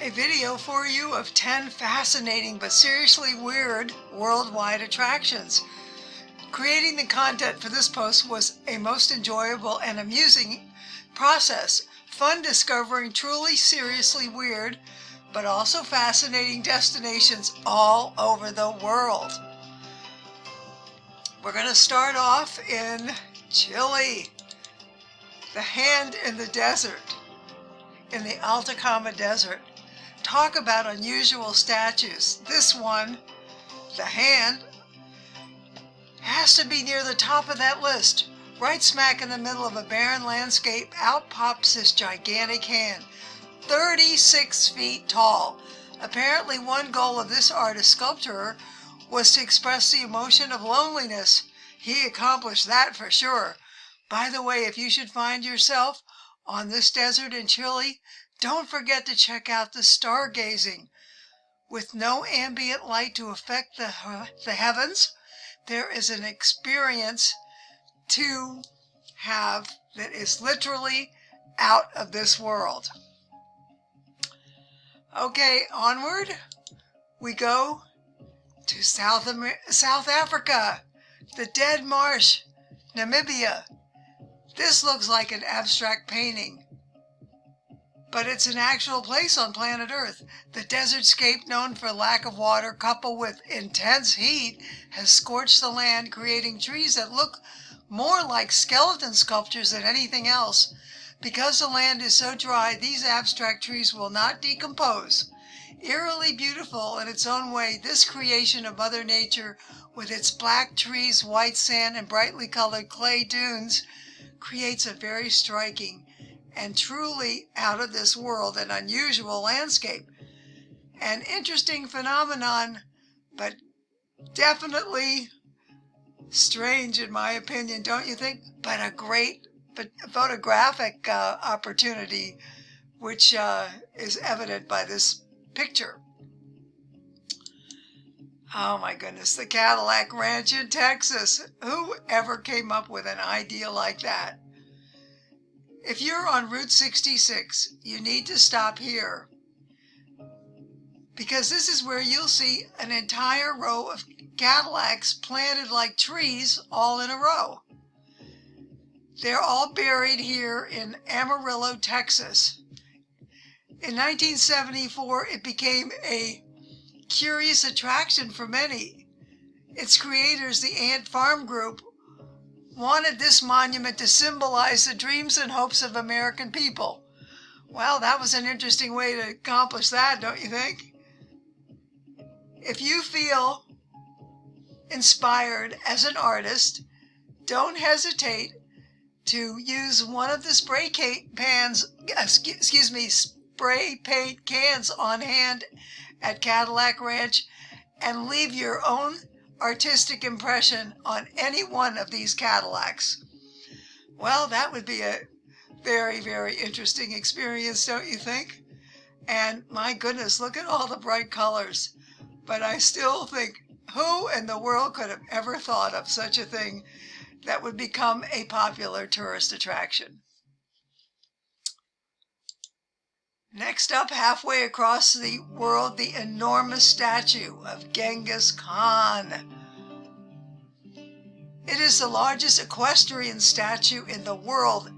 a video for you of 10 fascinating but seriously weird worldwide attractions. Creating the content for this post was a most enjoyable and amusing process. Fun discovering truly seriously weird but also fascinating destinations all over the world. We're going to start off in Chile, the hand in the desert, in the Atacama Desert. Talk about unusual statues. This one, the hand, has to be near the top of that list. Right smack in the middle of a barren landscape, out pops this gigantic hand, 36 feet tall. Apparently one goal of this artist sculptor was to express the emotion of loneliness. He accomplished that for sure. By the way, if you should find yourself on this desert in Chile, don't forget to check out the stargazing. With no ambient light to affect the heavens, there is an experience to have that is literally out of this world. Okay, onward we go to South Africa, the Dead Marsh, Namibia. This looks like an abstract painting, but it's an actual place on planet Earth. The desertscape, known for lack of water coupled with intense heat, has scorched the land, creating trees that look more like skeleton sculptures than anything else. Because the land is so dry, these abstract trees will not decompose. Eerily beautiful in its own way, this creation of Mother Nature, with its black trees, white sand, and brightly colored clay dunes, creates a very striking and truly out of this world and unusual landscape. An interesting phenomenon, but definitely strange in my opinion, don't you think? But a great photographic opportunity, which is evident by this picture. Oh my goodness, the Cadillac Ranch in Texas. Who ever came up with an idea like that? If you're on Route 66, you need to stop here, because this is where you'll see an entire row of Cadillacs planted like trees all in a row. They're all buried here in Amarillo, Texas. In 1974, it became a curious attraction for many. Its creators, the Ant Farm Group, wanted this monument to symbolize the dreams and hopes of American people. Well, that was an interesting way to accomplish that, don't you think? If you feel inspired as an artist, don't hesitate to use one of the spray paint cans on hand at Cadillac Ranch and leave your own artistic impression on any one of these Cadillacs. Well, that would be a very, very interesting experience, don't you think? And my goodness, look at all the bright colors. But I still think, who in the world could have ever thought of such a thing that would become a popular tourist attraction? Next up, halfway across the world, the enormous statue of Genghis Khan. It is the largest equestrian statue in the world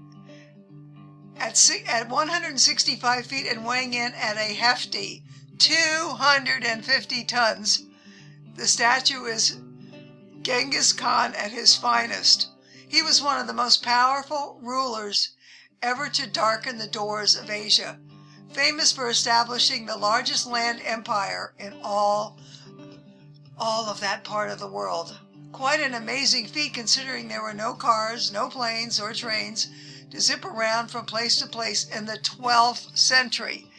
at 165 feet and weighing in at a hefty 250 tons. The statue is Genghis Khan at his finest. He was one of the most powerful rulers ever to darken the doors of Asia, famous for establishing the largest land empire in all of that part of the world. Quite an amazing feat, considering there were no cars, no planes or trains to zip around from place to place in the 12th century.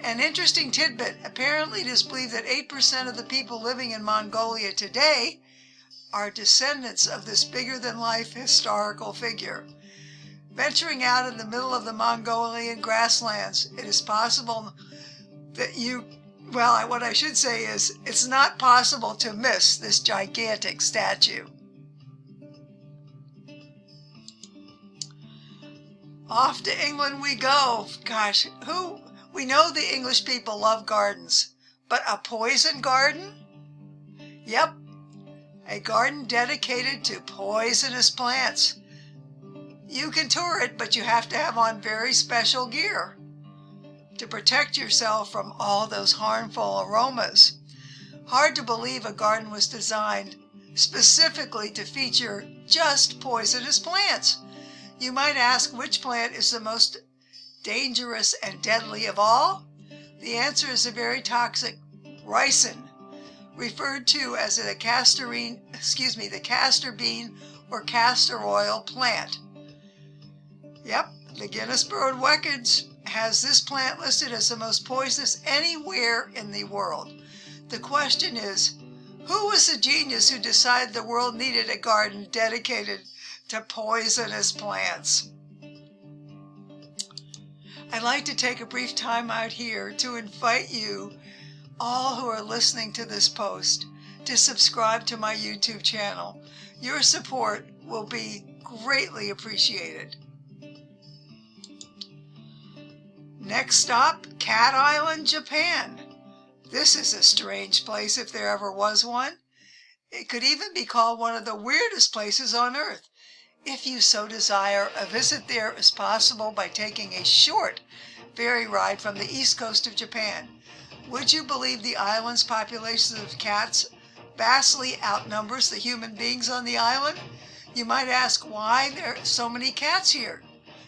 An interesting tidbit, apparently it is believed that 8% of the people living in Mongolia today are descendants of this bigger-than-life historical figure. Venturing out in the middle of the Mongolian grasslands, it is possible that what I should say is, it's not possible to miss this gigantic statue. Off to England we go. Gosh, We know the English people love gardens, but a poison garden? Yep, a garden dedicated to poisonous plants. You can tour it, but you have to have on very special gear to protect yourself from all those harmful aromas. Hard to believe a garden was designed specifically to feature just poisonous plants. You might ask, which plant is the most dangerous and deadly of all? The answer is the very toxic ricin, referred to as the castor bean or castor oil plant. Yep, the Guinness World Records has this plant listed as the most poisonous anywhere in the world. The question is, who was the genius who decided the world needed a garden dedicated to poisonous plants? I'd like to take a brief time out here to invite you, all who are listening to this post, to subscribe to my YouTube channel. Your support will be greatly appreciated. Next stop, Cat Island, Japan. This is a strange place if there ever was one. It could even be called one of the weirdest places on earth. If you so desire, a visit there is possible by taking a short ferry ride from the east coast of Japan. Would you believe the island's population of cats vastly outnumbers the human beings on the island? You might ask why there are so many cats here.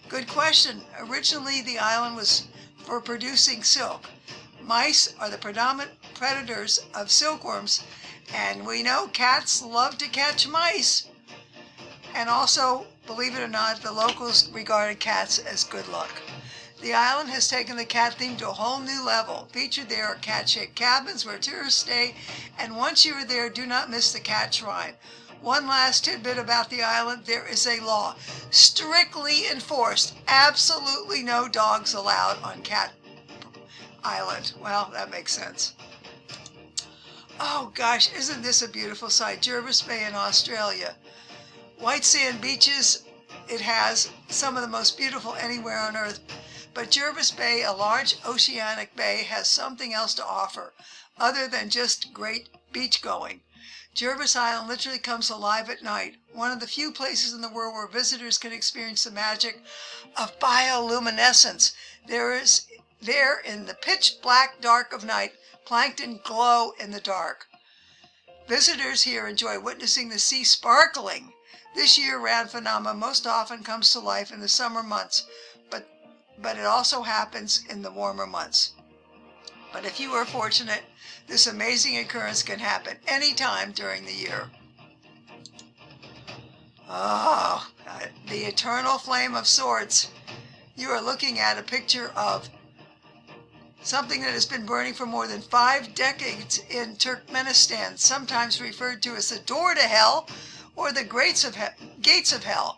Good question. Originally, the island was for producing silk. Mice are the predominant predators of silkworms, and we know cats love to catch mice. And also, believe it or not, the locals regarded cats as good luck. The island has taken the cat theme to a whole new level. Featured there are cat-shaped cabins where tourists stay, and once you are there, do not miss the cat shrine. One last tidbit about the island: there is a law, strictly enforced, absolutely no dogs allowed on Cat Island. Well, that makes sense. Oh gosh, isn't this a beautiful sight? Jervis Bay in Australia. White sand beaches, it has some of the most beautiful anywhere on earth. But Jervis Bay, a large oceanic bay, has something else to offer other than just great beach going. Jervis Island literally comes alive at night. One of the few places in the world where visitors can experience the magic of bioluminescence. There in the pitch black dark of night, plankton glow in the dark. Visitors here enjoy witnessing the sea sparkling. This year-round phenomenon most often comes to life in the summer months, but it also happens in the warmer months. But if you are fortunate, this amazing occurrence can happen any time during the year. Oh, the eternal flame of sorts. You are looking at a picture of something that has been burning for more than 5 decades in Turkmenistan, sometimes referred to as the door to hell or the gates of hell.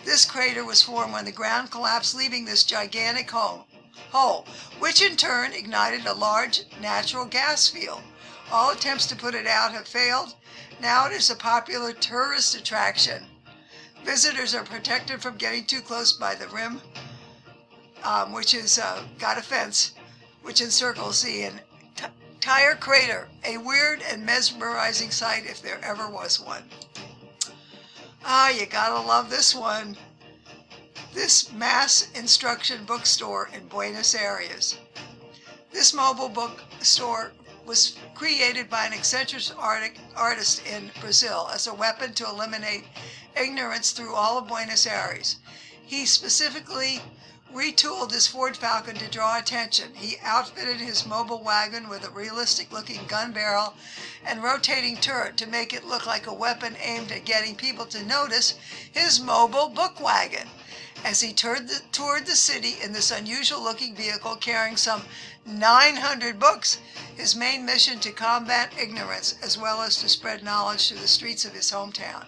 This crater was formed when the ground collapsed, leaving this gigantic hole, which in turn ignited a large natural gas field. All attempts to put it out have failed. Now it is a popular tourist attraction. Visitors are protected from getting too close by the rim, which is got a fence, which encircles the entire crater. A weird and mesmerizing sight if there ever was one. Ah, you gotta love this one. This mass instruction bookstore in Buenos Aires. This mobile bookstore was created by an eccentric artist in Brazil as a weapon to eliminate ignorance through all of Buenos Aires. He specifically retooled his Ford Falcon to draw attention. He outfitted his mobile wagon with a realistic-looking gun barrel and rotating turret to make it look like a weapon aimed at getting people to notice his mobile book wagon. As he toured the city in this unusual-looking vehicle carrying some 900 books, his main mission to combat ignorance as well as to spread knowledge through the streets of his hometown.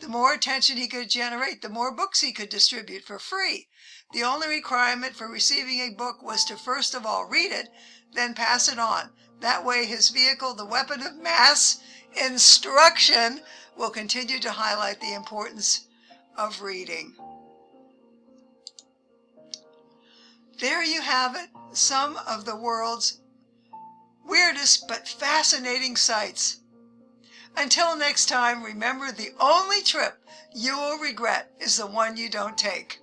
The more attention he could generate, the more books he could distribute for free. The only requirement for receiving a book was to first of all read it, then pass it on. That way his vehicle, the weapon of mass instruction, will continue to highlight the importance of reading. There you have it, some of the world's weirdest but fascinating sights. Until next time, remember the only trip you will regret is the one you don't take.